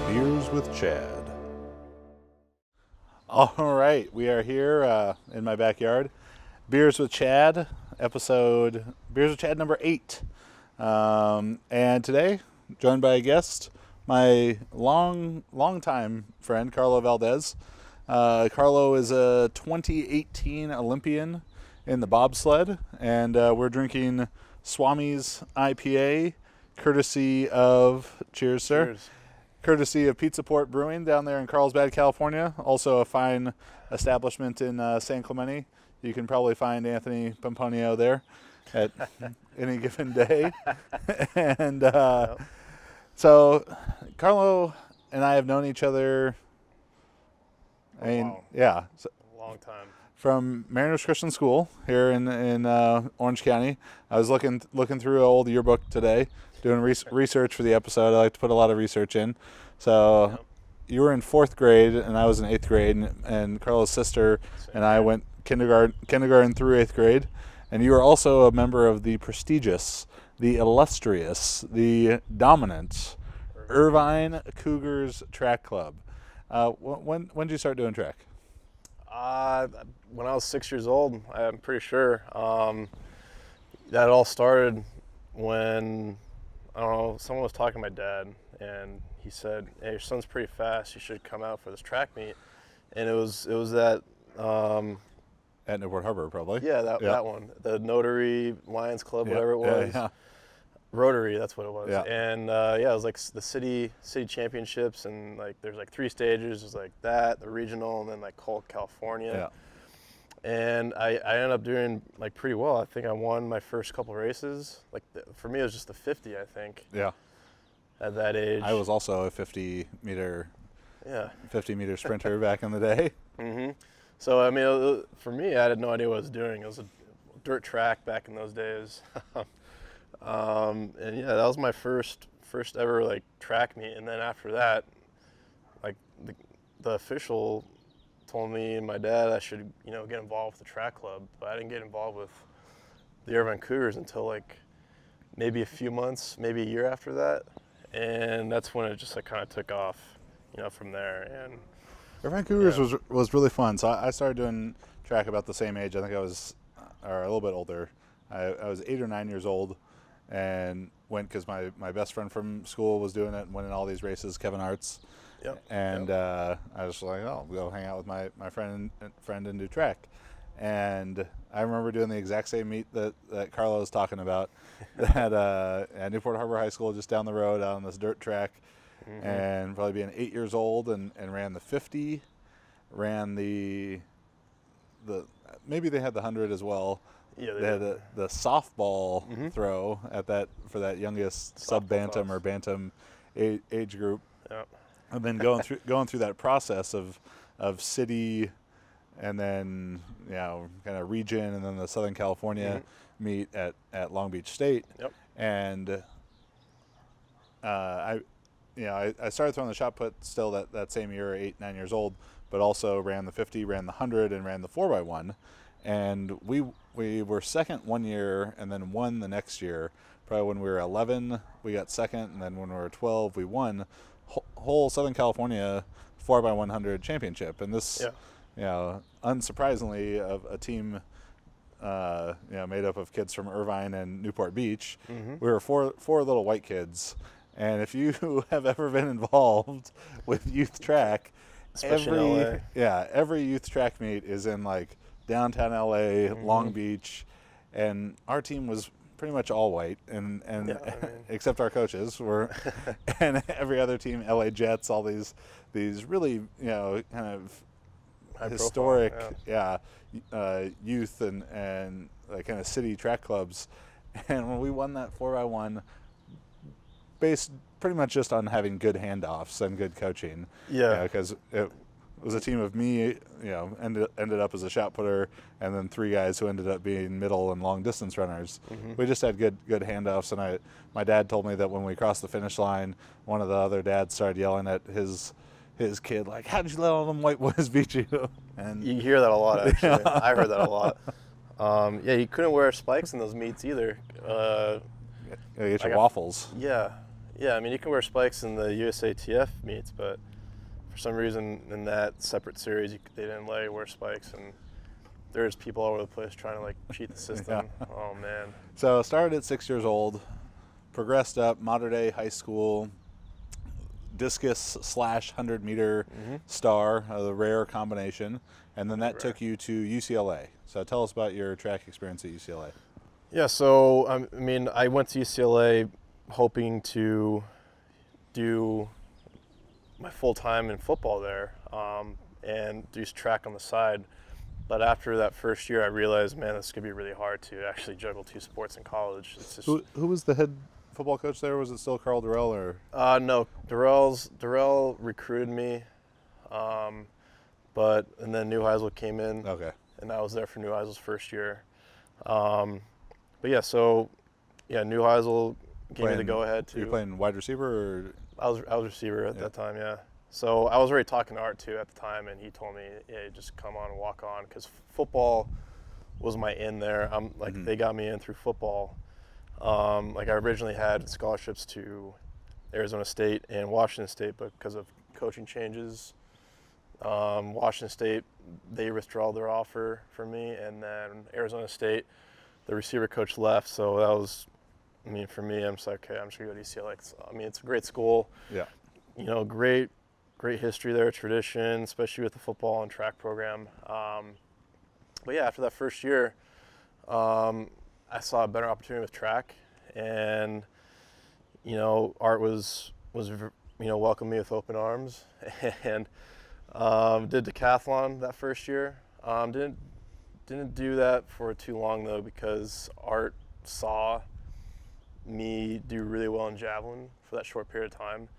Beers with Chad. All right, we are here in my backyard. Beers with Chad, Beers with Chad number 8. And today, joined by a guest, my long-time friend, Carlo Valdes. Carlo is a 2018 Olympian in the bobsled, and we're drinking Swami's IPA, courtesy of, cheers, sir. Cheers. Courtesy of Pizza Port Brewing down there in Carlsbad, California. Also a fine establishment in San Clemente. You can probably find Anthony Pomponio there at any given day. And so Carlo and I have known each other, Wow. yeah, so Long time. from Mariners Christian School here in Orange County. I was looking through an old yearbook today, doing research for the episode. I like to put a lot of research in. So you were in 4th grade, and I was in 8th grade, and Carlo's sister and I went kindergarten through 8th grade. And you were also a member of the prestigious, the illustrious, the dominant Irvine Cougars Track Club. When did you start doing track? When I was 6 years old, I'm pretty sure. That all started when, I don't know, someone was talking to my dad, and he said, "Hey, your son's pretty fast. You should come out for this track meet." And it was that. At Newport Harbor, probably. Yeah, that one, the Notary Lions Club, whatever it was. Yeah. Rotary, that's what it was. Yeah. And it was like the city championships, and like there's like 3 stages. There's like that, the regional, and then like Colt, California. Yeah. And I ended up doing like pretty well. I think I won my first couple races. Like for me, it was just the 50, I think. Yeah. At that age. I was also a 50-meter sprinter back in the day. Mm-hmm. So I mean, for me, I had no idea what I was doing. It was a dirt track back in those days. And yeah, that was my first ever like track meet. And then after that, like the official told me and my dad I should get involved with the track club, but I didn't get involved with the Irvine Cougars until like maybe a few months, maybe a year after that, and that's when it just like kind of took off, from there. And Irvine Cougars was really fun. So I started doing track about the same age. I think I was, or a little bit older. I was 8 or 9 years old, and went because my best friend from school was doing it and winning all these races, Kevin Arts. Yep. And I was like, oh, we'll go hang out with my friend and do track. And I remember doing the exact same meet that Carlo was talking about at Newport Harbor High School, just down the road out on this dirt track. Mm-hmm. And probably being 8 years old, and ran the 50, ran the maybe they had the 100 as well. Yeah, they had the softball throw for that youngest sub-bantam or bantam age group. Yep. And then going through that process of city, and then kind of region, and then the Southern California meet at Long Beach State. Yep. And I started throwing the shot put still that same year, 8, 9 years old, but also ran the 50, ran the 100, and ran the 4x1. And we were second one year and then won the next year. Probably when we were 11, we got second, and then when we were 12, we won whole Southern California 4x100 championship. And this, unsurprisingly, of a team, made up of kids from Irvine and Newport Beach. Mm-hmm. We were four little white kids. And if you have ever been involved with youth track, every youth track meet is in like downtown LA, Long Beach, and our team was pretty much all white, and except our coaches were, and every other team, LA Jets, all these really kind of historic youth and like kind of city track clubs. And when we won that 4x1, based pretty much just on having good handoffs and good coaching. Yeah, because it was a team of me, ended up as a shot putter, and then 3 guys who ended up being middle and long distance runners. Mm-hmm. We just had good handoffs, and my dad told me that when we crossed the finish line, one of the other dads started yelling at his kid, like, "How did you let all them white boys beat you?" And you hear that a lot, actually. I heard that a lot. You couldn't wear spikes in those meets either. Get your waffles. Yeah, Yeah, I mean, you can wear spikes in the USATF meets, but for some reason in that separate series, they didn't let you wear spikes, and there's people all over the place trying to like cheat the system. Yeah. Oh man. So started at 6 years old, progressed up, modern day high school, discus / 100-meter star, the rare combination, and then that took you to UCLA. So tell us about your track experience at UCLA. Yeah, so I mean, I went to UCLA hoping to do my full time in football there and do track on the side. But after that first year, I realized, man, this could be really hard to actually juggle 2 sports in college. It's just, Who was the head football coach there? Was it still Carl Durrell or? No, Durrell recruited me, and then Neuheisel came in. Okay. And I was there for Neuheisel's first year. But yeah, so yeah, Neuheisel gave me the go-ahead to. You playing wide receiver or? I was receiver at that time, yeah. So I was already talking to Art too at the time, and he told me, "Yeah, just come on and walk on," because football was my in there. I'm like, they got me in through football. Like I originally had scholarships to Arizona State and Washington State, but because of coaching changes, Washington State, they withdrew their offer for me, and then Arizona State, the receiver coach left, so that was, I mean, for me, I'm just like, okay, I'm just gonna go to UCLA. I mean, it's a great school. Yeah. You know, great history there, tradition, especially with the football and track program. But yeah, after that first year, I saw a better opportunity with track, and you know, Art was welcomed me with open arms, and did decathlon that first year. Didn't do that for too long though, because Art saw me do really well in javelin for that short period of time,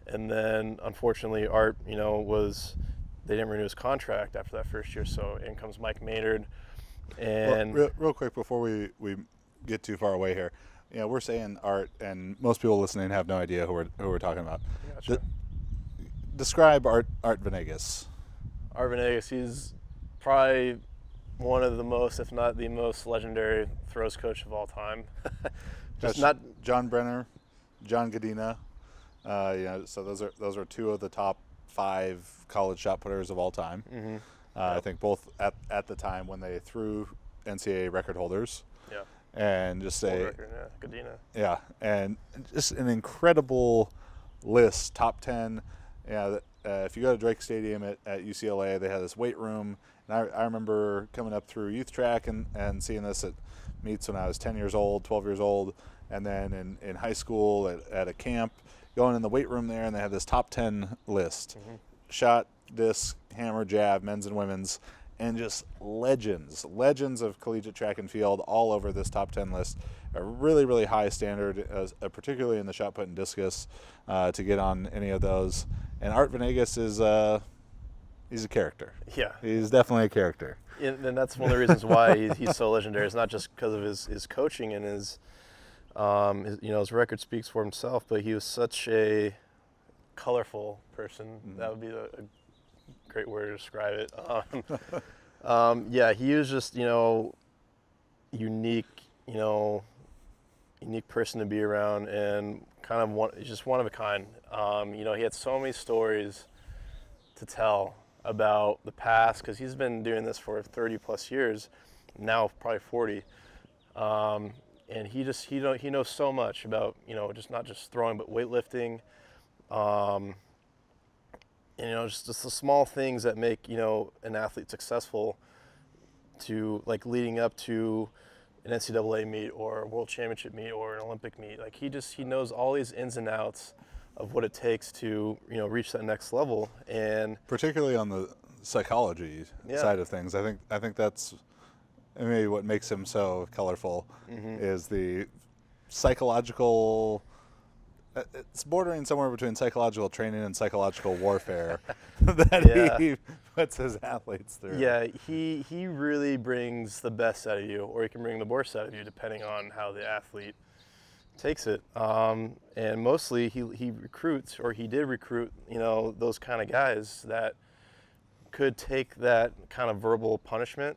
and then unfortunately Art, they didn't renew his contract after that first year, so in comes Mike Maynard. And real quick before we get too far away here, we're saying Art, and most people listening have no idea who we're talking about. Gotcha. Describe Art Venegas. Art Venegas, he's probably one of the most, if not the most legendary throws coach of all time. John Brenner, John Godina. So those are 2 of the top 5 college shot putters of all time. Mm-hmm. I think both at the time when they threw NCAA record holders. Yeah. And just say, record, yeah, Godina. Yeah, and just an incredible list, top 10. If you go to Drake Stadium at UCLA, they had this weight room, and I remember coming up through youth track and seeing this at meets when I was 10 years old, 12 years old, and then in high school at a camp, going in the weight room there, and they had this top 10 list. Mm-hmm. Shot, disc, hammer, jab, men's and women's, and just legends of collegiate track and field all over this top 10 list. A really, really high standard, particularly in the shot put and discus, to get on any of those. And Art Venegas he's a character. Yeah. He's definitely a character. And that's one of the reasons why he's so legendary. It's not just because of his coaching and his record speaks for himself, but he was such a colorful person. Mm-hmm. That would be a great word to describe it. Yeah, he was just, unique person to be around, and kind of just one of a kind. He had so many stories to tell about the past, because he's been doing this for 30 plus years, now probably 40. And he knows so much about, just not just throwing, but weightlifting. Just the small things that make, an athlete successful, to like leading up to an NCAA meet or a world championship meet or an Olympic meet. Like he knows all these ins and outs of what it takes to, reach that next level. And particularly on the psychology side of things, I think that's maybe what makes him so colorful. Mm-hmm. Is the psychological. It's bordering somewhere between psychological training and psychological warfare that he puts his athletes through. Yeah, he really brings the best out of you, or he can bring the worst out of you, depending on how the athlete takes it. And mostly he recruits, or he did recruit, those kind of guys that could take that kind of verbal punishment.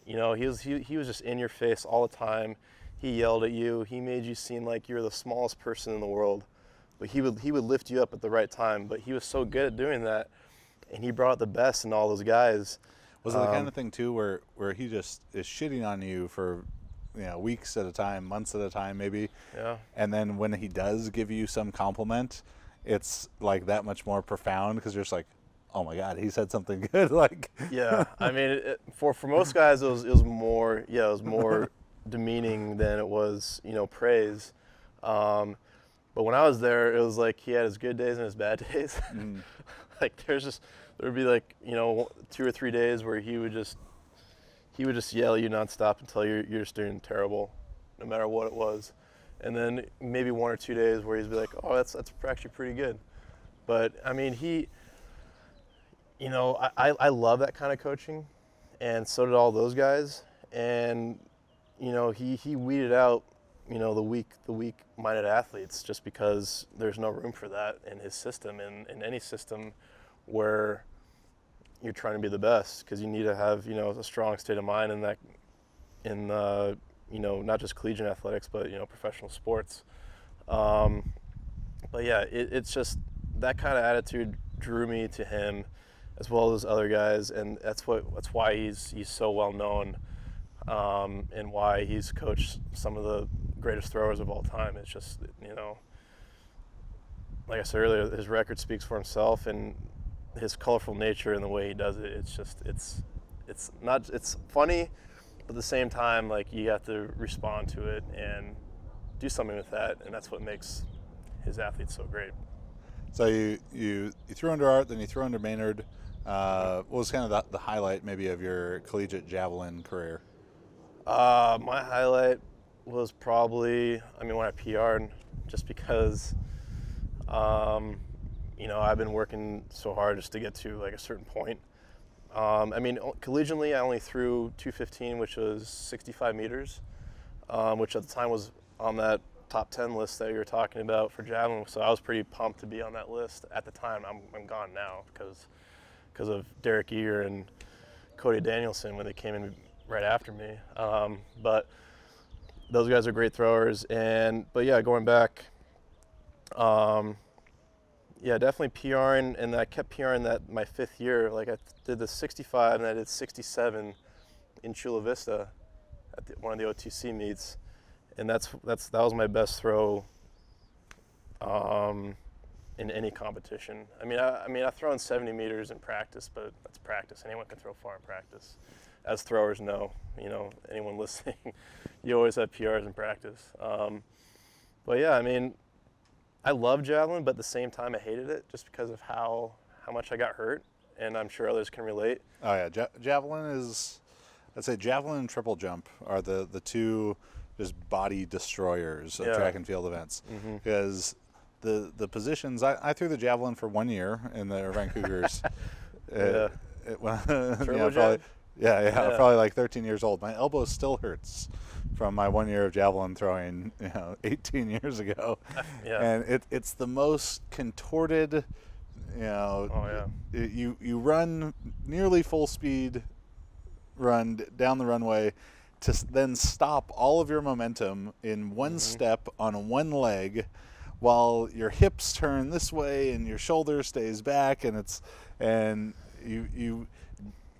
He was just in your face all the time. He yelled at you. He made you seem like you're the smallest person in the world. but he would lift you up at the right time. But he was so good at doing that, and he brought out the best in all those guys. Was it the kind of thing too where he just is shitting on you for, weeks at a time, months at a time, maybe? Yeah. And then when he does give you some compliment, it's like that much more profound because you're just like, oh my God, he said something good. Like. Yeah. I mean, for most guys, it was more demeaning than it was, praise. But when I was there, it was like he had his good days and his bad days. Mm. Like there would be like 2 or 3 days where he would just yell at you nonstop until you're just doing terrible, no matter what it was. And then maybe 1 or 2 days where he'd be like, oh, that's actually pretty good. But I mean, I love that kind of coaching, and so did all those guys. And he weeded out the weak-minded athletes just because there's no room for that in his system, in any system where you're trying to be the best, because you need to have a strong state of mind in not just collegiate athletics but professional sports. But yeah, it's just that kind of attitude drew me to him as well as other guys, and that's why he's so well known, and why he's coached some of the greatest throwers of all time. It's just like I said earlier, his record speaks for himself, and his colorful nature and the way he does it, it's funny, but at the same time, like, you have to respond to it and do something with that, and that's what makes his athletes so great. So you threw under Art, then you threw under Maynard. What was kind of the highlight maybe of your collegiate javelin career? My highlight was probably, when I PR'd, just because I've been working so hard just to get to like a certain point. Collegiately, I only threw 215, which was 65 meters, which at the time was on that top 10 list that you were talking about for javelin. So I was pretty pumped to be on that list at the time. I'm gone now because of Derek Eager and Cody Danielson when they came in right after me. But those guys are great throwers. But yeah, going back, definitely PRing, and I kept PRing that my 5th year. Like, I did the 65 and I did 67 in Chula Vista at one of the OTC meets, and that was my best throw in any competition. I've thrown 70 meters in practice, but that's practice. Anyone can throw far in practice. As throwers know, anyone listening, you always have PRs in practice. But yeah, I love javelin, but at the same time I hated it just because of how much I got hurt, and I'm sure others can relate. Oh yeah, javelin is, I'd say javelin and triple jump are the two just body destroyers of track and field events. Because the positions, I threw the javelin for 1 year in the Irvine Cougars. Probably like 13 years old. My elbow still hurts from my 1 year of javelin throwing, 18 years ago. And it's the most contorted, you run nearly full speed, run down the runway to then stop all of your momentum in one step on one leg, while your hips turn this way and your shoulder stays back, and you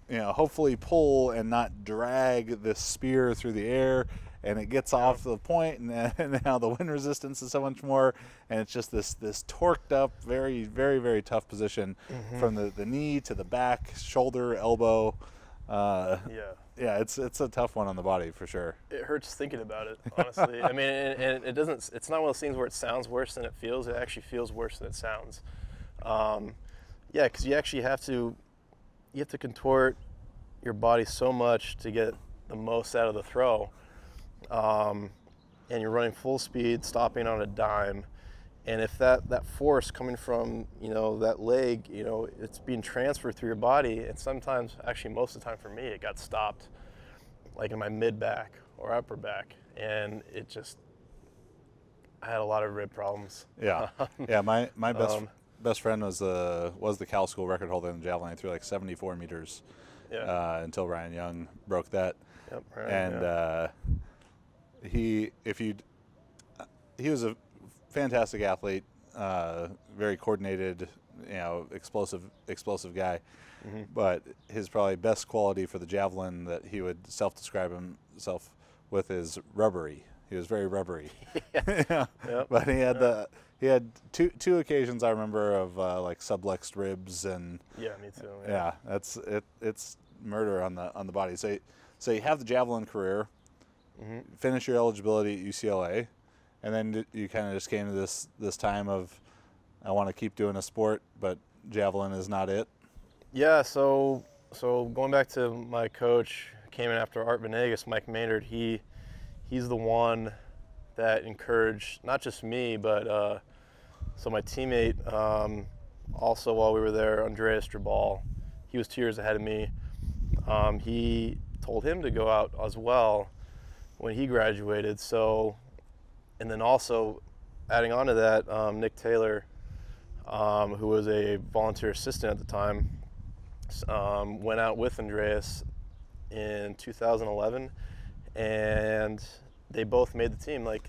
hopefully pull and not drag this spear through the air, and it gets off the point, and now the wind resistance is so much more, and it's just this torqued up, very, very, very tough position from the knee to the back, shoulder, elbow. It's a tough one on the body for sure. It hurts thinking about it, honestly. And it doesn't. It's not one of those things where it sounds worse than it feels. It actually feels worse than it sounds. Because you actually have to contort your body so much to get the most out of the throw, and you're running full speed, stopping on a dime, and if that force coming from that leg, it's being transferred through your body, and sometimes, actually most of the time for me, it got stopped like in my mid back or upper back, and I had a lot of rib problems. My best friend was the Cal School record holder in javelin. He threw like 74 meters until Ryan Young broke that. He was a fantastic athlete, very coordinated, explosive guy. Mm-hmm. But his probably best quality for the javelin that he would self-describe himself with is rubbery. He was very rubbery. Yeah. Yep. But he had two occasions I remember of like sublexed ribs and Yeah, me too. yeah, that's it. It's murder on the body. So you have the javelin career, Mm-hmm. finish your eligibility at UCLA, and then you kind of just came to this time of I want to keep doing a sport, but javelin is not it. Yeah, so going back to my coach, came in after Art Venegas, Mike Maynard. He's the one that encouraged not just me, but so my teammate, also while we were there, Andreas Drabal, he was 2 years ahead of me. He told him to go out as well when he graduated. So, and then also adding on to that, Nick Taylor, who was a volunteer assistant at the time, went out with Andreas in 2011, and they both made the team. Like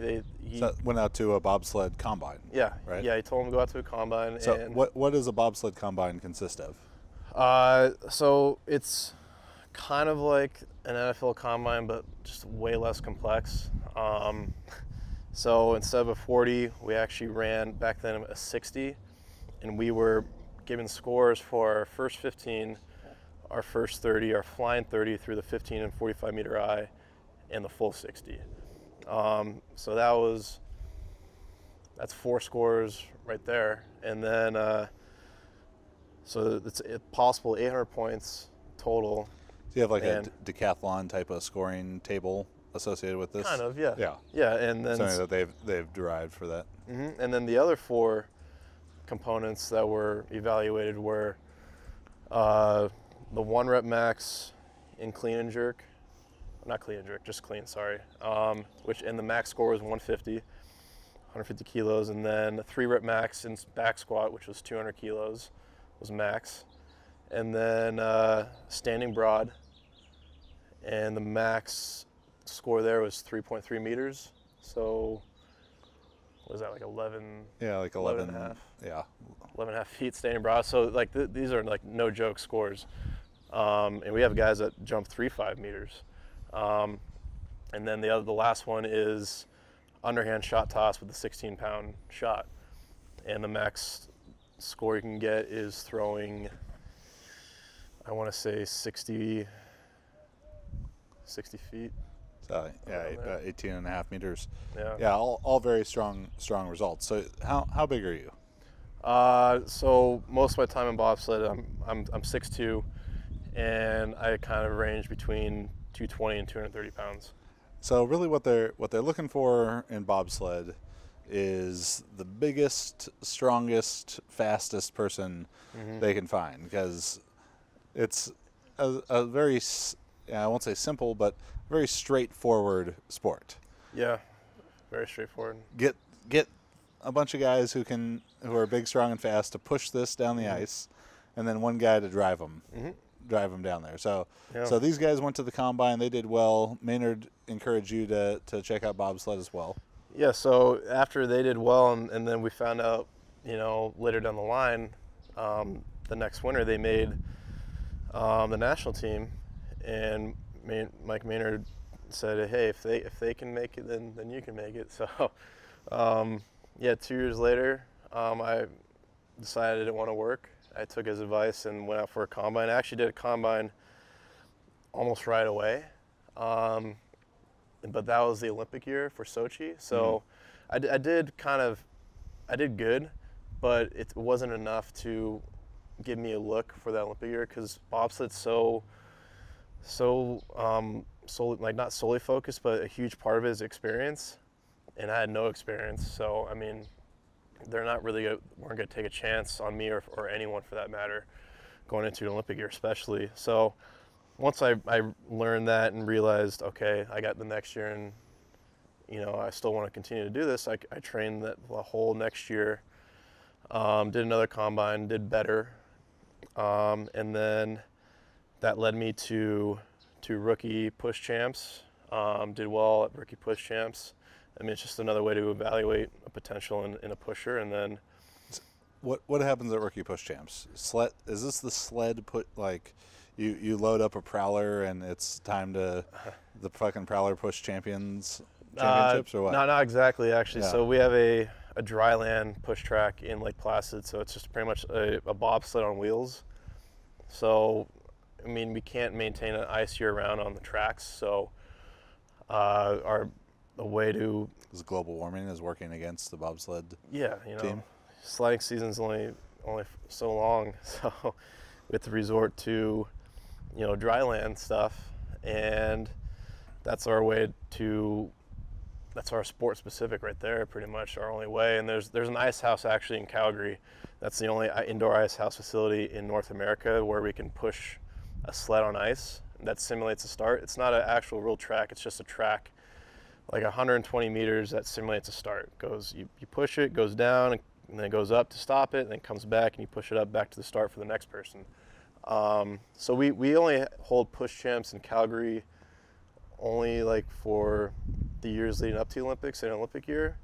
So went out to a bobsled combine. Yeah, right. Yeah, he told him to go out to a combine. So and what does a bobsled combine consist of? So it's kind of like an NFL combine, but just way less complex. So instead of a 40, we actually ran back then a 60, and we were given scores for our first 15, our first 30, our flying 30 through the 15 and 45 meter eye, and the full 60. So that's 4 scores right there, and then so it's possible 800 points total. So you have like a decathlon type of scoring table associated with this? Kind of, yeah. Yeah. Yeah, and then something that they've derived for that. Mm-hmm. And then the other 4 components that were evaluated were the 1 rep max in clean and jerk, not clean and jerk, just clean, sorry. And the max score was 150 kilos, and then a 3 rep max in back squat, which was 200 kilos, was max. And then standing broad, and the max score there was 3.3 meters. So what was that, like 11? Yeah, like 11 and a half. Yeah. 11 and a half feet standing broad. So like these are like no joke scores. And we have guys that jump 3.5 meters. And then the last one is underhand shot toss with a 16-pound shot. And the max score you can get is throwing, I want to say 60 feet. So yeah, 18 and a half meters. Yeah. Yeah, all very strong results. So how big are you? So most of my time in bobsled, I'm 6'2", and I kind of range between 220 and 230 pounds. So really, what they're looking for in bobsled is the biggest, strongest, fastest person they can find, because it's a very, I won't say simple, but very straightforward sport. Yeah, very straightforward. Get a bunch of guys who are big, strong, and fast to push this down the ice, and then one guy to drive them down there. So these guys went to the combine. They did well. Maynard encouraged you to check out bobsled as well. Yeah. So after they did well, and then we found out, later down the line, the next winter they made the national team, and Mike Maynard said, "Hey, if they can make it, then you can make it." So, 2 years later, I decided I didn't want to work. I took his advice and went out for a combine. I actually did a combine almost right away, but that was the Olympic year for Sochi. So, I did good, but it wasn't enough to give me a look for that Olympic year, because bobsled's so like not solely focused, but a huge part of it is experience, and I had no experience. So I mean, they're not really weren't going to take a chance on me or anyone for that matter going into an Olympic year, especially. So once I learned that and realized, okay, I got the next year, and I still want to continue to do this, I trained the whole next year, did another combine, did better, and then that led me to rookie push champs. Did well at rookie push champs. I mean, it's just another way to evaluate a potential in a pusher. And then What happens at Rookie Push Champs? Sled, is this the sled put, like, you load up a prowler and it's time to the fucking prowler push championships or what? No, not exactly, actually. Yeah. So we have a dry land push track in Lake Placid, so it's just pretty much a bobsled on wheels. So, I mean, we can't maintain an ice year round on the tracks, so the way to... Is global warming is working against the bobsled team? Sledding season's only so long, so we have to resort to, dry land stuff, and that's our sport specific right there, pretty much our only way. And there's an ice house actually in Calgary. That's the only indoor ice house facility in North America where we can push a sled on ice that simulates a start. It's not an actual real track, it's just a track like 120 meters that simulates a start. You push it, goes down, and then it goes up to stop it, and then comes back, and you push it up back to the start for the next person. So we only hold push champs in Calgary only like for the years leading up to the Olympics and Olympic year,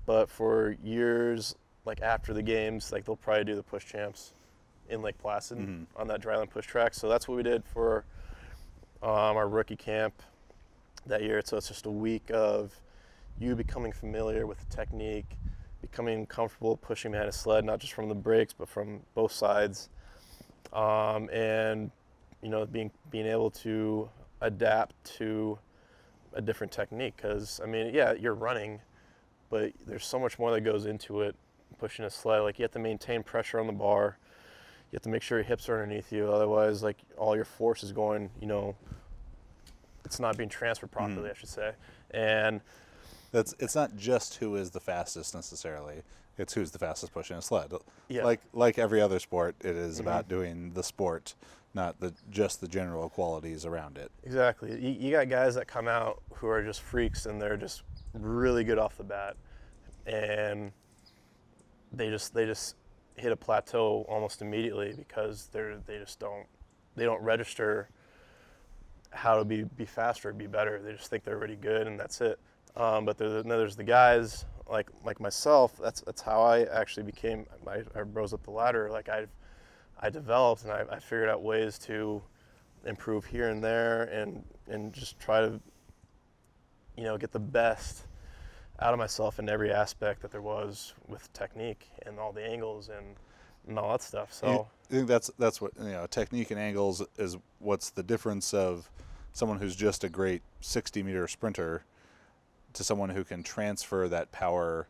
but for years like after the games, like they'll probably do the push champs in Lake Placid on that dryland push track. So that's what we did for our rookie camp that year. So it's just a week of you becoming familiar with the technique, becoming comfortable pushing behind a sled, not just from the brakes, but from both sides. And, being able to adapt to a different technique. Because, I mean, yeah, you're running, but there's so much more that goes into it, pushing a sled. Like, you have to maintain pressure on the bar. You have to make sure your hips are underneath you. Otherwise, like, all your force is going, it's not being transferred properly, I should say. And it's not just who is the fastest necessarily. It's who's the fastest pushing a sled. Yeah. Like every other sport, it is about doing the sport, not just the general qualities around it. Exactly. You got guys that come out who are just freaks, and they're just really good off the bat, and they just hit a plateau almost immediately because they don't register how to be faster, be better. They just think they're really good, and that's it. But there's the guys like myself. That's how I actually became. I rose up the ladder. Like I developed, and I figured out ways to improve here and there, and just try to get the best out of myself in every aspect that there was with technique and all the angles and all that stuff. So I think that's what technique and angles is what's the difference of someone who's just a great 60-meter sprinter to someone who can transfer that power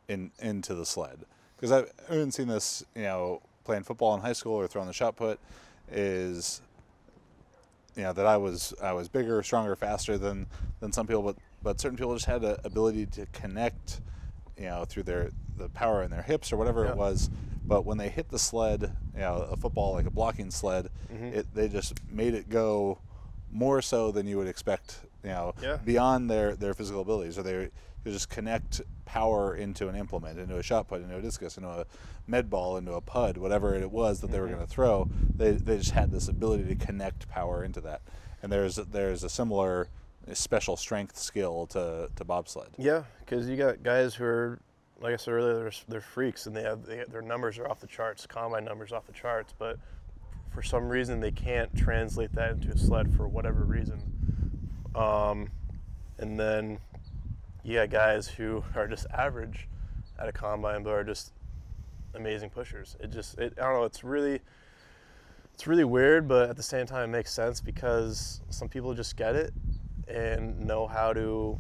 into the sled. Because I haven't seen this, playing football in high school or throwing the shot put, is that I was bigger, stronger, faster than some people, but certain people just had the ability to connect, through the power in their hips or whatever it was. But when they hit the sled, a football like a blocking sled, they just made it go more so than you would expect, beyond their physical abilities. So they just connect power into an implement, into a shot put, into a discus, into a med ball, into a pud, whatever it was that they were going to throw. They just had this ability to connect power into that. And there's a similar special strength skill to bobsled. Yeah, because you got guys who are, like I said earlier, they're freaks, and their numbers are off the charts, combine numbers off the charts, but for some reason they can't translate that into a sled for whatever reason. And then you got guys who are just average at a combine, but are just amazing pushers. I don't know, it's really weird, but at the same time it makes sense because some people just get it and know how to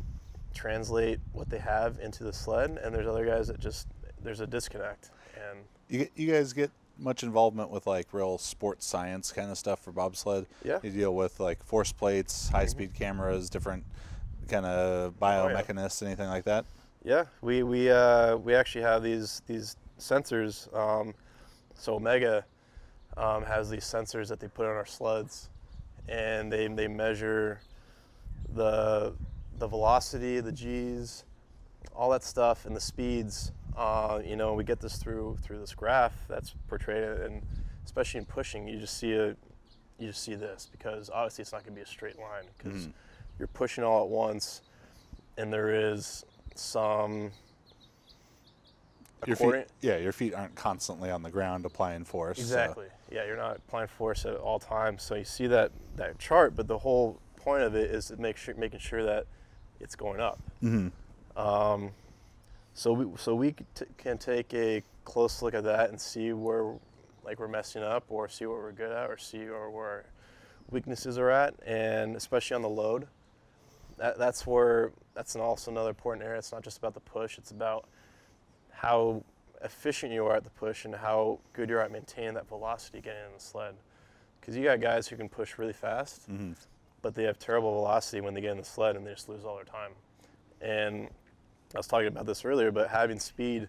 translate what they have into the sled, and there's other guys that there's a disconnect. And you guys get much involvement with like real sports science kind of stuff for bobsled? Yeah. You deal with like force plates, high-speed cameras, different kind of biomechanists, anything like that? Yeah, we actually have these sensors. So Omega has these sensors that they put on our sleds, and they measure the velocity, the G's, all that stuff, and the speeds. We get this through this graph that's portrayed, and especially in pushing, you just see this, because obviously it's not going to be a straight line because you're pushing all at once, and there is some your feet aren't constantly on the ground applying force. Exactly. So. Yeah, you're not applying force at all times. So you see that chart, but the whole point of it is to making sure that it's going up. Mm-hmm. So we can take a close look at that and see where we're messing up, or see what we're good at, or see where our weaknesses are at, and especially on the load. That's also another important area. It's not just about the push, it's about how efficient you are at the push and how good you are at maintaining that velocity getting in the sled. Because you got guys who can push really fast, mm-hmm. but they have terrible velocity when they get in the sled and they just lose all their time. And I was talking about this earlier, but having speed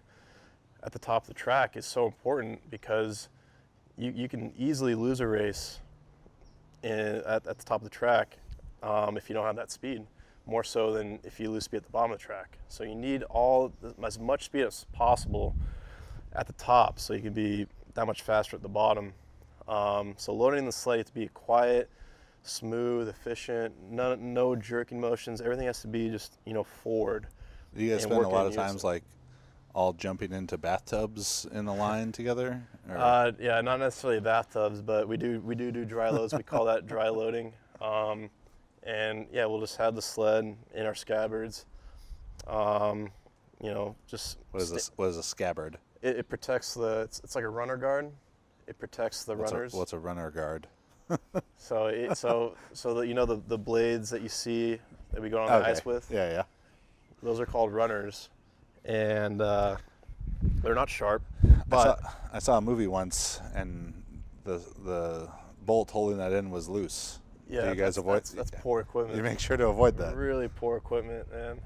at the top of the track is so important, because you can easily lose a race at the top of the track if you don't have that speed, more so than if you lose speed at the bottom of the track. So you need as much speed as possible at the top, so you can be that much faster at the bottom. So loading the sled, you have to be quiet, smooth, efficient, no jerking motions. Everything has to be just forward. Do you guys spend a lot of times all jumping into bathtubs in a line together? Yeah, not necessarily bathtubs, but we do dry loads. We call that dry loading. And yeah, we'll just have the sled in our scabbards. Just what is a scabbard? It protects it's like a runner guard. It protects the runners. What's a runner guard? So the blades that you see that we go on the ice with. Yeah. Those are called runners, and they're not sharp. But I saw a movie once, and the bolt holding that in was loose. Yeah, do you guys avoid? That's poor equipment. You make sure to avoid that. Really poor equipment, man.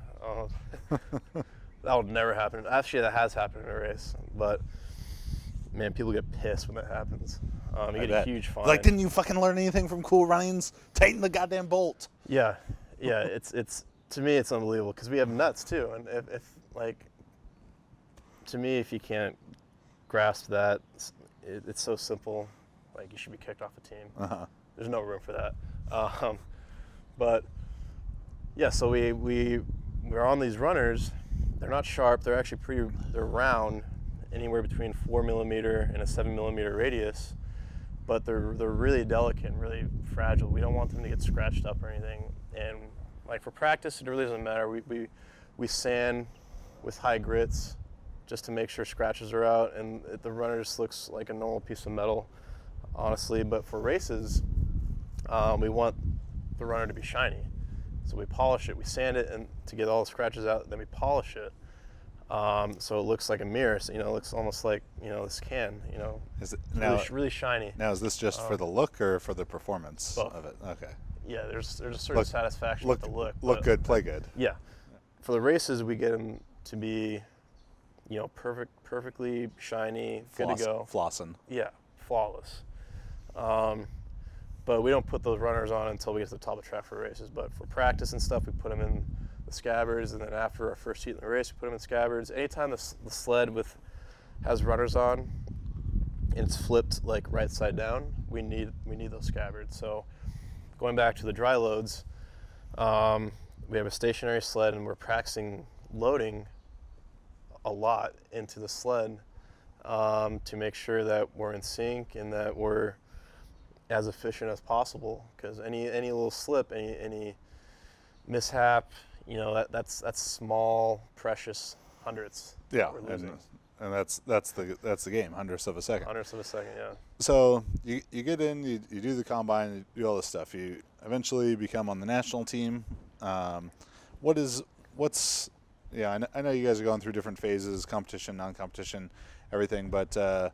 That would never happen. Actually, that has happened in a race, but man, people get pissed when that happens. You get a huge fine. Like, didn't you fucking learn anything from Cool Runnings? Tighten the goddamn bolt. Yeah. It's to me, it's unbelievable, because we have nuts too, and to me, if you can't grasp that, it's so simple. Like, you should be kicked off the team. Uh-huh. There's no room for that. But yeah, so we're on these runners. They're not sharp. They're actually they're round, anywhere between 4 millimeter and a 7 millimeter radius. But they're really delicate and really fragile. We don't want them to get scratched up or anything. And for practice, it really doesn't matter. We sand with high grits just to make sure scratches are out, and the runner just looks like a normal piece of metal, honestly. But for races, we want the runner to be shiny. So we polish it, we sand it, and to get all the scratches out, then we polish it. So it looks like a mirror. So, it looks almost like, this can, Is it really shiny. Now, is this just for the look or for the performance of it? Okay. Yeah, there's a certain satisfaction with the look. Look good, play good. Yeah. For the races, we get them to be, perfectly shiny, good to go. Flossing. Yeah, flawless. But we don't put those runners on until we get to the top of the track for races. But for practice and stuff, we put them in the scabbards, and then after our first heat in the race, we put them in scabbards. Anytime the sled has runners on and it's flipped right side down, we need those scabbards. So going back to the dry loads, we have a stationary sled, and we're practicing loading a lot into the sled to make sure that we're in sync and that we're as efficient as possible. Because any little slip, any mishap, that's small, precious hundredths. Yeah, and that's the game, hundredths of a second. Hundredths of a second, yeah. So you get in, you do the combine, you do all this stuff. You eventually become on the national team. I know you guys are going through different phases, competition, non-competition, everything, but a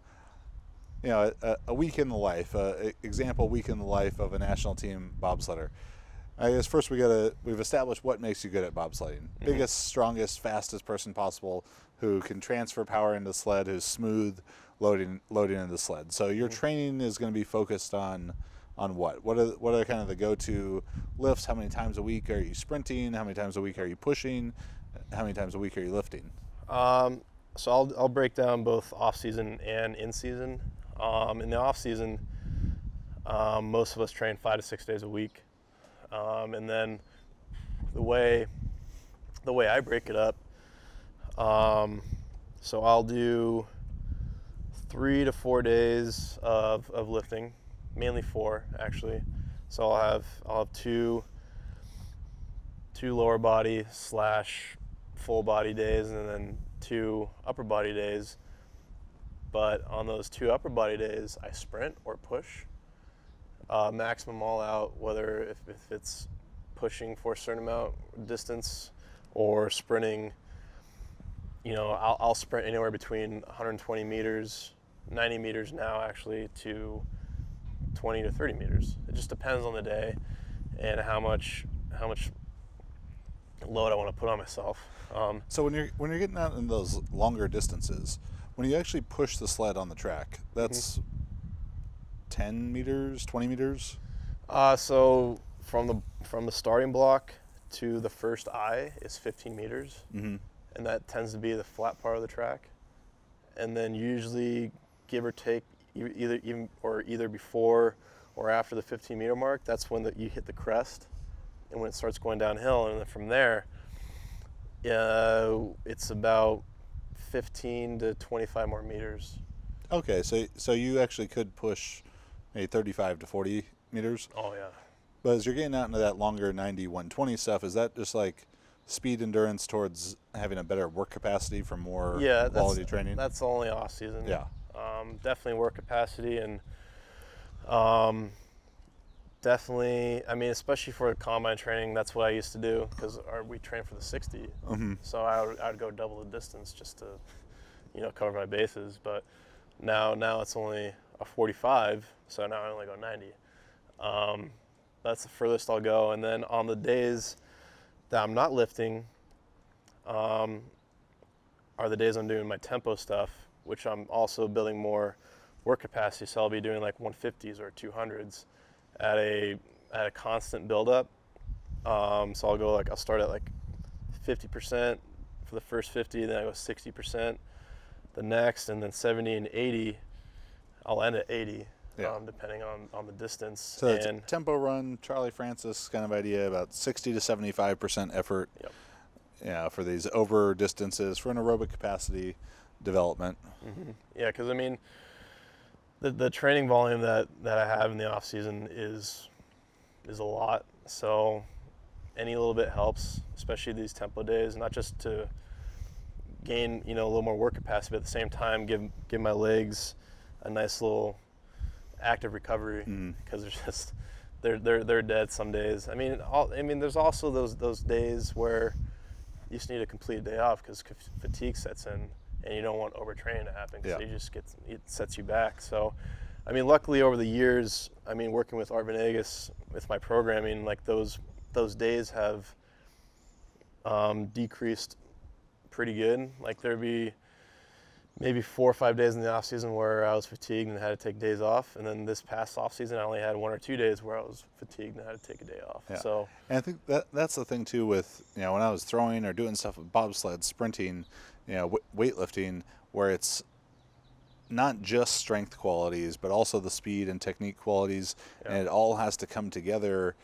week in the life, example week in the life of a national team bobsledder. I guess first we've established what makes you good at bobsledding. Mm-hmm. Biggest, strongest, fastest person possible who can transfer power into the sled, who's smooth loading into the sled. So your training is going to be focused on what? What are kind of the go-to lifts? How many times a week are you sprinting? How many times a week are you pushing? How many times a week are you lifting? So I'll break down both off-season and in-season. In the off-season, most of us train 5 to 6 days a week. And then the way I break it up, So I'll do 3 to 4 days of lifting, mainly 4 actually. So I'll have two lower body / full body days, and then 2 upper body days. But on those 2 upper body days, I sprint or push, maximum all out, whether if it's pushing for a certain amount of distance or sprinting. You know, I'll sprint anywhere between 120 meters, 90 meters now actually, to 20 to 30 meters. It just depends on the day and how much load I want to put on myself. So when you're getting out in those longer distances, when you actually push the sled on the track, that's 10 meters, 20 meters? So from the starting block to the first eye is 15 meters, and that tends to be the flat part of the track. And then usually, give or take, either before or after the 15-meter mark, that's when you hit the crest, and when it starts going downhill. And then from there, it's about 15 to 25 more meters. Okay, so you actually could push maybe 35 to 40 meters? Oh, yeah. But as you're getting out into that longer 90, 120 stuff, is that just like speed endurance towards having a better work capacity for more quality training? That's only off season. Yeah. Definitely work capacity, and definitely, I mean, especially for the combine training, that's what I used to do, because we train for the 60. So I would go double the distance just to, cover my bases. But now it's only a 45, so now I only go 90. That's the furthest I'll go. And then on the days that I'm not lifting, are the days I'm doing my tempo stuff, which I'm also building more work capacity. So I'll be doing like 150s or 200s at a constant buildup. So I'll start at like 50% for the first 50, then I go 60% the next, and then 70 and 80. I'll end at 80, depending on the distance. So it's a tempo run, Charlie Francis kind of idea, about 60 to 75% effort. Yep. Yeah, for these over distances for an aerobic capacity development. Yeah, because I mean, the training volume that I have in the off season is a lot. So any little bit helps, especially these tempo days, not just to gain a little more work capacity, but at the same time give my legs a nice little active recovery, because they're dead some days. I mean, there's also those days where you just need a complete day off because fatigue sets in, and you don't want overtraining to happen, because it sets you back. So, I mean, luckily over the years, I mean, working with Art Venegas with my programming, like those days have decreased pretty good. Like there'd be maybe 4 or 5 days in the off season where I was fatigued and had to take days off, and then this past off season I only had 1 or 2 days where I was fatigued and had to take a day off. Yeah. So, and I think that's the thing too with when I was throwing or doing stuff with bobsled, sprinting, weightlifting, where it's not just strength qualities but also the speed and technique qualities, and it all has to come together,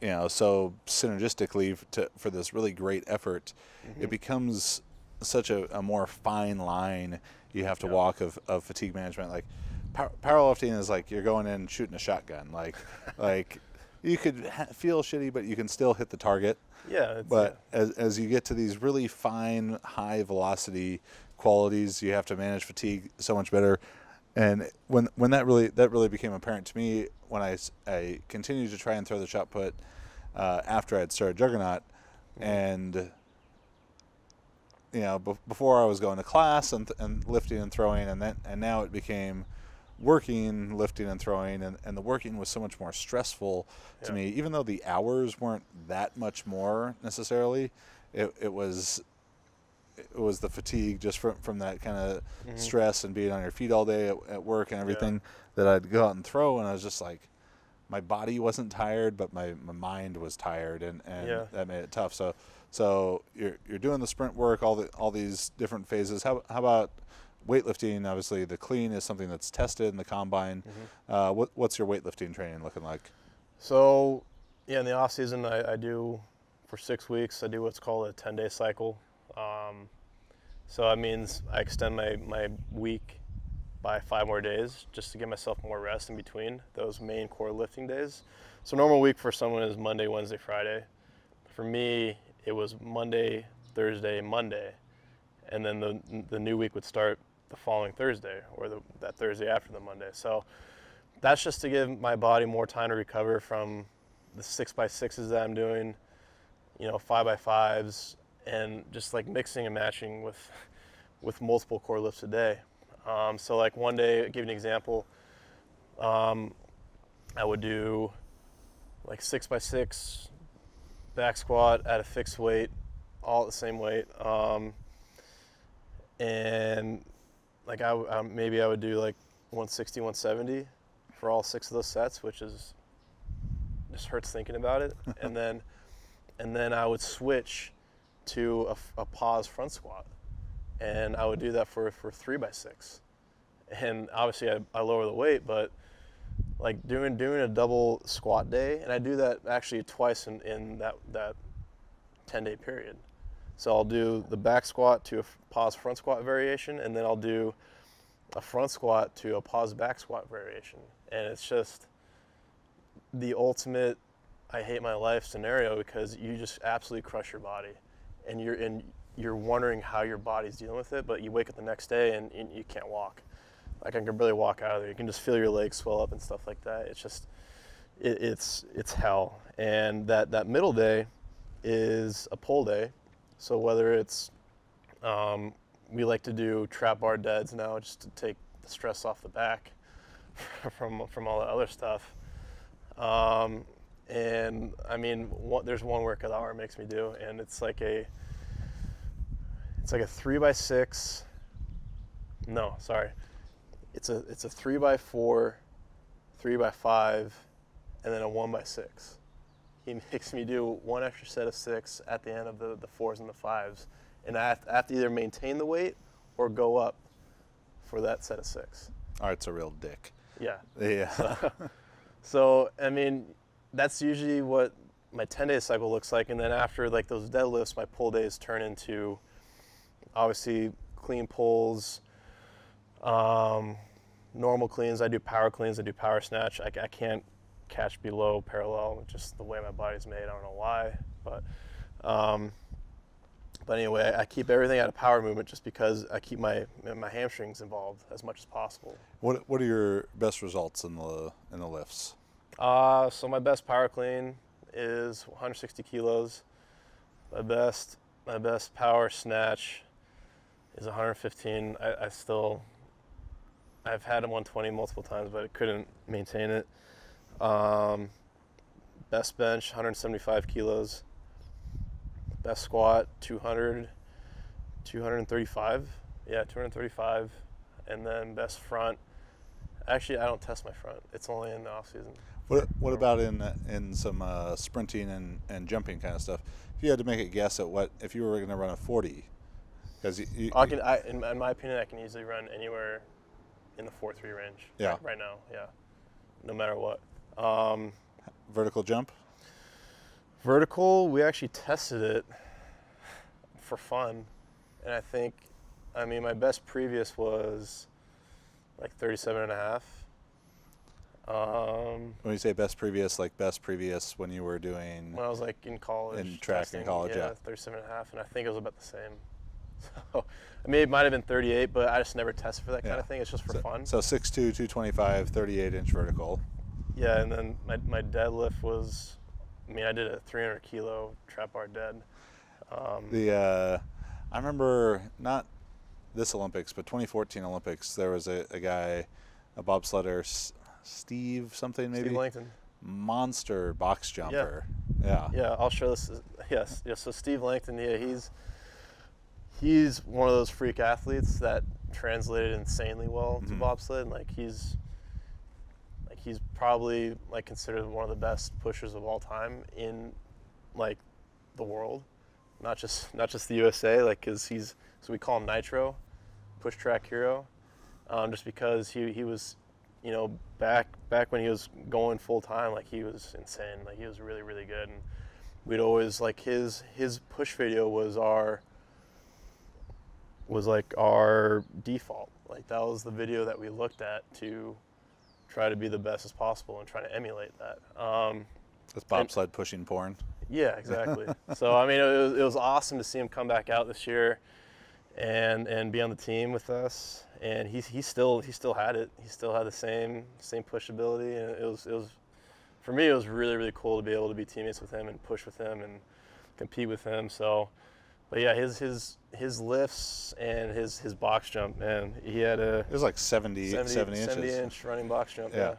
so synergistically for this really great effort. It becomes such a more fine line you have to walk of fatigue management. Like powerlifting is like you're going in shooting a shotgun. Like you could feel shitty, but you can still hit the target. Yeah. But as you get to these really fine, high velocity qualities, you have to manage fatigue so much better. And when that really became apparent to me when I continued to try and throw the shot put after I'd started Juggernaut, and before I was going to class and lifting and throwing, and now it became working, lifting and throwing, and the working was so much more stressful to me, even though the hours weren't that much more necessarily. It was the fatigue just from that kind of stress and being on your feet all day at work and everything, that I'd go out and throw, and I was just like, my body wasn't tired, but my mind was tired, and that made it tough. So you're doing the sprint work, all these different phases. How about weightlifting? Obviously, the clean is something that's tested in the combine. What's your weightlifting training looking like? So, in the off season, I do, for 6 weeks, I do what's called a 10-day cycle. So that means I extend my week by 5 more days just to give myself more rest in between those main core lifting days. So normal week for someone is Monday, Wednesday, Friday. For me, it was Monday, Thursday, Monday, and then the new week would start the following Thursday, or that Thursday after the Monday. So that's just to give my body more time to recover from the 6x6s that I'm doing, 5x5s, and just like mixing and matching with multiple core lifts a day. So like one day, I'll give you an example, I would do like 6x6 back squat at a fixed weight, all at the same weight, and like maybe I would do like 160, 170 for all 6 of those sets, which is just hurts thinking about it. and then I would switch to a pause front squat, and I would do that for 3x6. And obviously I lower the weight, but like doing a double squat day, and I do that actually twice in that 10-day period. So I'll do the back squat to a pause front squat variation, and then I'll do a front squat to a pause back squat variation. And it's just the ultimate I hate my life scenario, because you just absolutely crush your body, and you're wondering how your body's dealing with it, but you wake up the next day and you can't walk. Like, I can barely walk out of there. You can just feel your legs swell up and stuff like that. It's just, it's hell. And that middle day is a pull day. So whether it's, we like to do trap bar deads now just to take the stress off the back from all the other stuff. And I mean, there's one workout that Art makes me do, and it's like a 3x6. No, sorry. It's a 3x4, 3x5, and then a 1x6. He makes me do one extra set of 6 at the end of the 4s and the 5s. And I have to either maintain the weight or go up for that set of 6. Art's a real dick. Yeah. Yeah. So, I mean, that's usually what my 10-day cycle looks like. And then after like those deadlifts, my pull days turn into obviously clean pulls, normal cleans. I do power cleans. I do power snatch. I can't catch below parallel, just the way my body's made. I don't know why, but anyway, I keep everything out of power movement just because I keep my hamstrings involved as much as possible. What are your best results in the lifts? So my best power clean is 160 kilos. My best power snatch is 115. I've had a 120 multiple times, but I couldn't maintain it. Best bench, 175 kilos. Best squat, 235. Yeah, 235. And then best front. Actually, I don't test my front. It's only in the off season. What about in some sprinting and jumping kind of stuff? If you had to make a guess at what, if you were going to run a 40, because in my opinion, I can easily run anywhere in the 4.3 range. Yeah. Right now, yeah. No matter what. Vertical jump? Vertical, we actually tested it for fun, and I mean, my best previous was like 37 and a half. When you say best previous, like best previous when you were doing... When I was like in college. In track in college, yeah. 37 and a half, and I think it was about the same. So, I mean, it might have been 38, but I just never tested for that kind of thing. It's just for fun. So 6'2", 225, 38-inch vertical. Yeah, and then my deadlift was, I mean, I did a 300 kilo trap bar dead. I remember, not this Olympics, but 2014 Olympics, there was a guy, a bobsledder, Steve something maybe? Steve Langton. Monster box jumper. Yeah. Yeah, I'll show this. Yes. So Steve Langton, yeah, he's one of those freak athletes that translated insanely well to bobsled. Like he's probably like considered one of the best pushers of all time in like the world, not just the USA. Like, cause so we call him Nitro, push track hero, just because he was, back when he was going full time, like he was insane. Like he was really, really good. And we'd always like his push video was was like our default. Like that was the video that we looked at to try to be the best as possible and try to emulate that. That's bobsled pushing porn. Yeah, exactly. So I mean, it was awesome to see him come back out this year and be on the team with us. And he still had it. He still had the same push ability, and it was for me, it was really, really cool to be able to be teammates with him and push with him and compete with him. So, but yeah, his lifts and his box jump, man, he had a... It was like 70 inches. 70-inch running box jump, yeah.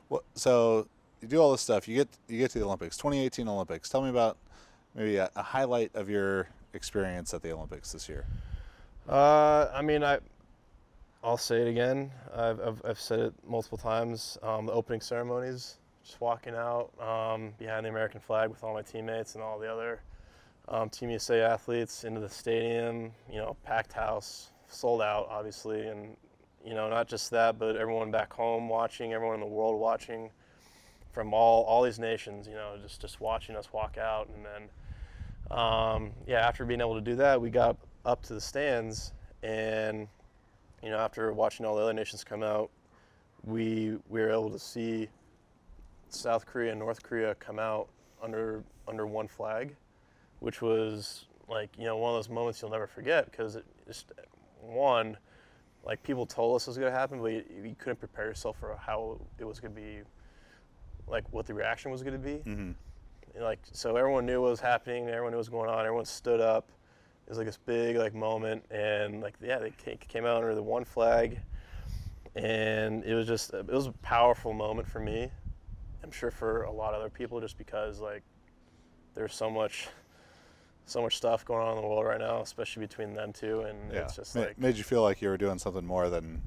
Well, so you do all this stuff. You get to the Olympics, 2018 Olympics. Tell me about maybe a highlight of your experience at the Olympics this year. I mean, I'll say it again. I've said it multiple times. The opening ceremonies, just walking out behind the American flag with all my teammates and all the other Team USA athletes into the stadium. You know, packed house, sold out, obviously, and you know, not just that, but everyone back home watching, everyone in the world watching, from all these nations. You know, just watching us walk out, and then yeah, after being able to do that, we got up to the stands, and you know, after watching all the other nations come out, we were able to see South Korea and North Korea come out under one flag, which was like, you know, one of those moments you'll never forget, because it just, one, like people told us it was going to happen, but you couldn't prepare yourself for how it was going to be, like what the reaction was going to be. Mm-hmm. Like, so everyone knew what was happening, everyone knew what was going on, everyone stood up. It was like this big like moment, and like, yeah, they came out under the one flag, and it was a powerful moment for me. I'm sure for a lot of other people, just because like there's so much stuff going on in the world right now, especially between them two, and yeah. it's just like made you feel like you were doing something more than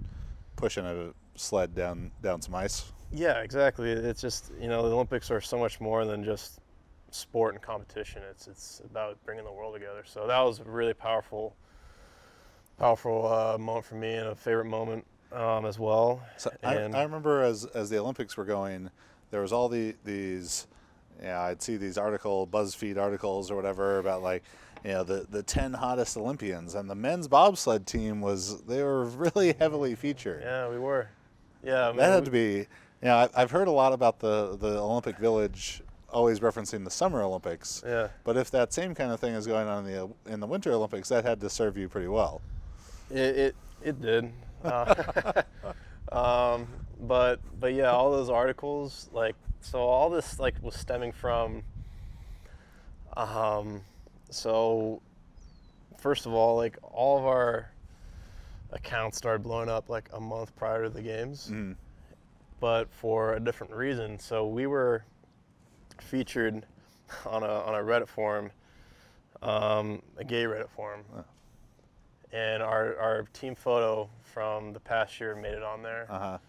pushing a sled down some ice. Yeah, exactly. It's just, you know, the Olympics are so much more than just sport and competition. It's about bringing the world together. So that was a really powerful moment for me, and a favorite moment as well. So I remember as the Olympics were going, there was all these, yeah, I'd see these BuzzFeed articles or whatever about like, you know, the 10 hottest Olympians, and the men's bobsled team they were really heavily featured. Yeah, we were. Yeah, I mean, that had to be. You know, I've heard a lot about the Olympic Village, always referencing the Summer Olympics. Yeah. But if that same kind of thing is going on in the Winter Olympics, that had to serve you pretty well. It did. But yeah, all those articles, like, so all this like was stemming from. So first of all, like all of our accounts started blowing up like a month prior to the games, but for a different reason. So we were featured on a Reddit forum, a gay Reddit forum, and our team photo from the past year made it on there,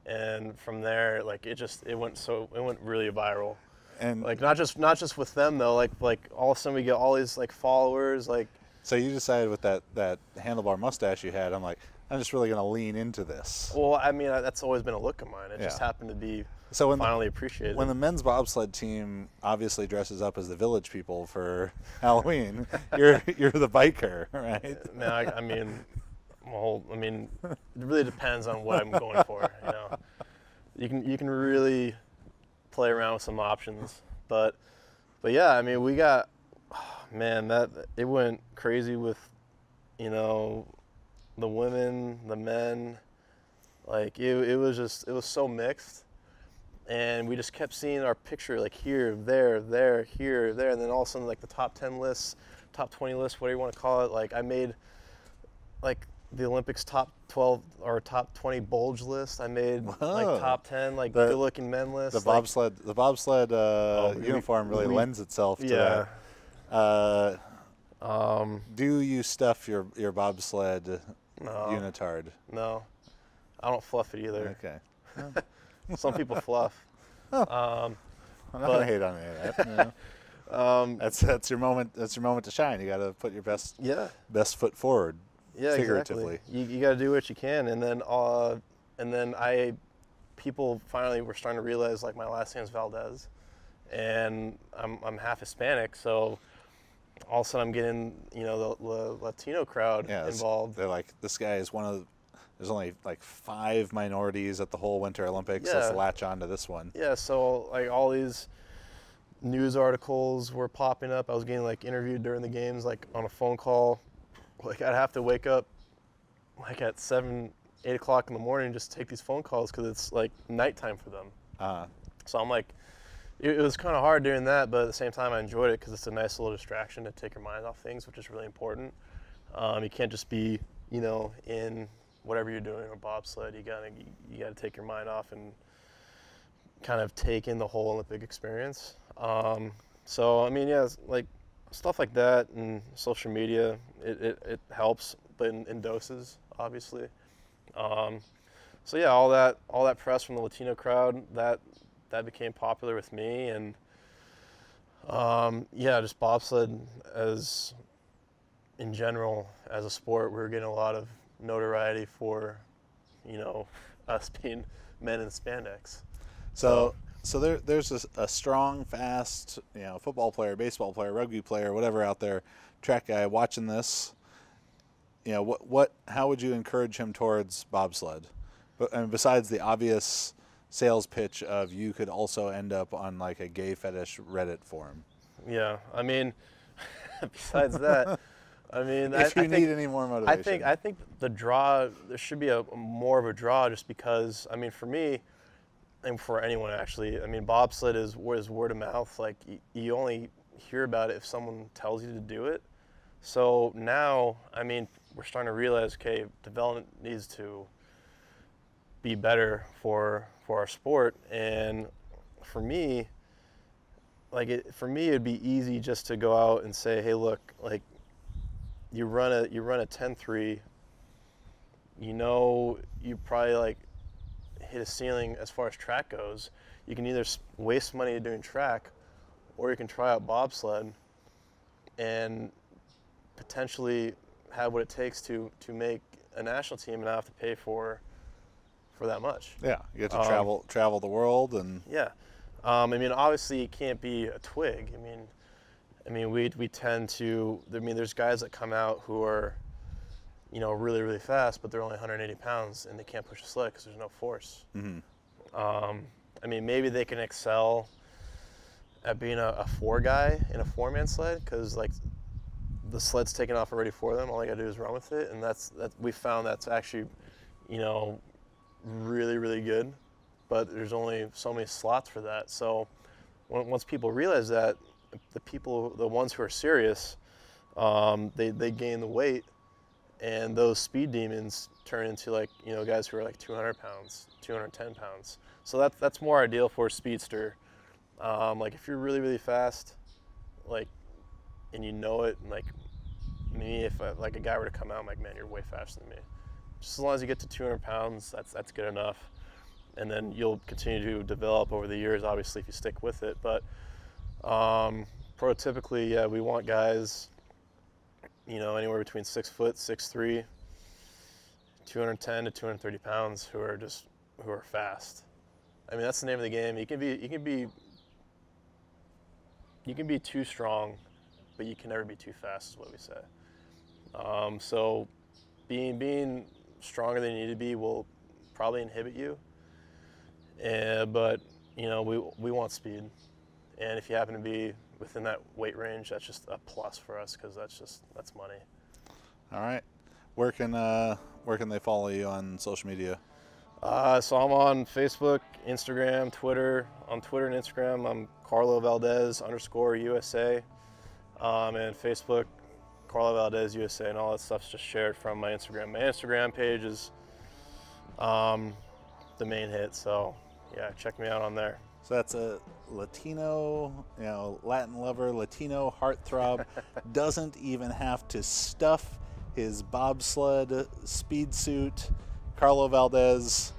and from there, like it went really viral, and like not just with them though, like all of a sudden we get all these like followers, like. So you decided with that handlebar mustache you had, I'm like, I'm just really going to lean into this. Well, I mean, that's always been a look of mine. It just happened to be finally appreciated. When the men's bobsled team obviously dresses up as the village people for Halloween, you're the biker, right? No, I mean, it really depends on what I'm going for. You know, you can really play around with some options, but yeah, I mean, we got. Man, that it went crazy with, you know, the women, the men. Like it was so mixed, and we just kept seeing our picture like here, there, here, there, and then all of a sudden like the top 10 lists, top 20 lists, whatever you want to call it. Like I made like the Olympics top 12 or top 20 bulge list. I made like top 10 like good-looking men list. The bobsled uniform really lends itself to that. Do you stuff your bobsled unitard? No, I don't fluff it either. Okay. Some people fluff. I'm not gonna hate on any of that. You know? That's your moment. That's your moment to shine. You got to put your best foot forward. Yeah, figuratively. Exactly. You got to do what you can, and then people finally were starting to realize like my last name's Valdes, and I'm half Hispanic, so all of a sudden I'm getting, you know, the Latino crowd involved. They're like, this guy is one of, there's only like 5 minorities at the whole Winter Olympics. Yeah. Let's latch on to this one. Yeah, so like all these news articles were popping up. I was getting like interviewed during the games, like on a phone call. Like I'd have to wake up like at 7, 8 o'clock in the morning just to take these phone calls because it's like nighttime for them. So I'm like, it was kind of hard doing that, but at the same time I enjoyed it because it's a nice little distraction to take your mind off things, which is really important. You can't just be, you know, in whatever you're doing or bobsled. You gotta take your mind off and kind of take in the whole Olympic experience. So I mean, yeah, like stuff like that and social media, it helps, but in doses, obviously. So yeah, all that press from the Latino crowd, that became popular with me, and yeah, just bobsled as in general as a sport, we were getting a lot of notoriety for, you know, us being men in spandex. So there's a strong, fast, you know, football player, baseball player, rugby player, whatever out there, track guy watching this. You know, how would you encourage him towards bobsled? But I mean, besides the obvious sales pitch of you could also end up on like a gay fetish Reddit forum. Yeah, I mean, besides that, I mean, if you need any more motivation, I think the draw, there should be a more of a draw, just because, I mean, for me and for anyone actually, I mean, bobsled is word of mouth. Like you only hear about it if someone tells you to do it. So now, I mean, we're starting to realize, okay, development needs to be better for our sport. And for me, it'd be easy just to go out and say, hey, look, like you run a 10-3, you know, you probably like hit a ceiling as far as track goes. You can either waste money doing track, or you can try out bobsled and potentially have what it takes to make a national team and not have to pay for that much. Yeah, you get to travel the world. And yeah, I mean, obviously it can't be a twig. I mean, we tend to, I mean, there's guys that come out who are, you know, really, really fast, but they're only 180 pounds and they can't push a sled because there's no force. Mm-hmm. I mean, maybe they can excel at being a 4 guy in a 4-man sled because like the sled's taken off already for them. All they gotta do is run with it, and we found that's actually, you know, really, really good. But there's only so many slots for that. So once people realize that, the ones who are serious, they gain the weight, and those speed demons turn into, like, you know, guys who are like 200 pounds, 210 pounds. So that's more ideal for a speedster. Like if you're really, really fast, like, and you know it, and like me, if like a guy were to come out, I'm like, man, you're way faster than me. Just as long as you get to 200 pounds, that's good enough. And then you'll continue to develop over the years, obviously, if you stick with it. But prototypically, yeah, we want guys, you know, anywhere between 6 foot, 6'3", 210 to 230 pounds who are fast. I mean, that's the name of the game. You can be too strong, but you can never be too fast, is what we say. So being stronger than you need to be will probably inhibit you. But, you know, we want speed. And if you happen to be within that weight range, that's just a plus for us, because that's money. All right. Where can they follow you on social media? So I'm on Facebook, Instagram, Twitter. On Twitter and Instagram, I'm Carlo Valdes _USA. And Facebook, Carlo Valdes USA, and all that stuff's just shared from my Instagram. My Instagram page is the main hit, so yeah, check me out on there. So that's a Latino, you know, Latin lover, Latino heartthrob, doesn't even have to stuff his bobsled speed suit. Carlo Valdes,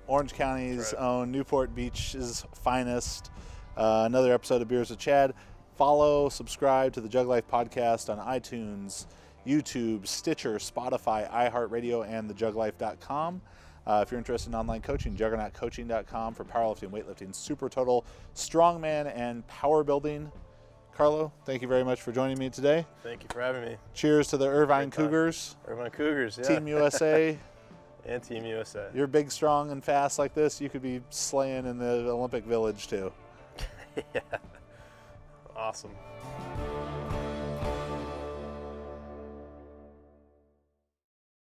Orange County's own, Newport Beach's finest. Another episode of Beers with Chad. Follow, subscribe to the Jug Life podcast on iTunes, YouTube, Stitcher, Spotify, iHeartRadio, and thejuglife.com. If you're interested in online coaching, juggernautcoaching.com for powerlifting, weightlifting, super total, strongman, and power building. Carlo, thank you very much for joining me today. Thank you for having me. Cheers to the Irvine Cougars. Irvine Cougars, yeah. Team USA. And Team USA. You're big, strong, and fast like this. You could be slaying in the Olympic Village too. Yeah. Awesome.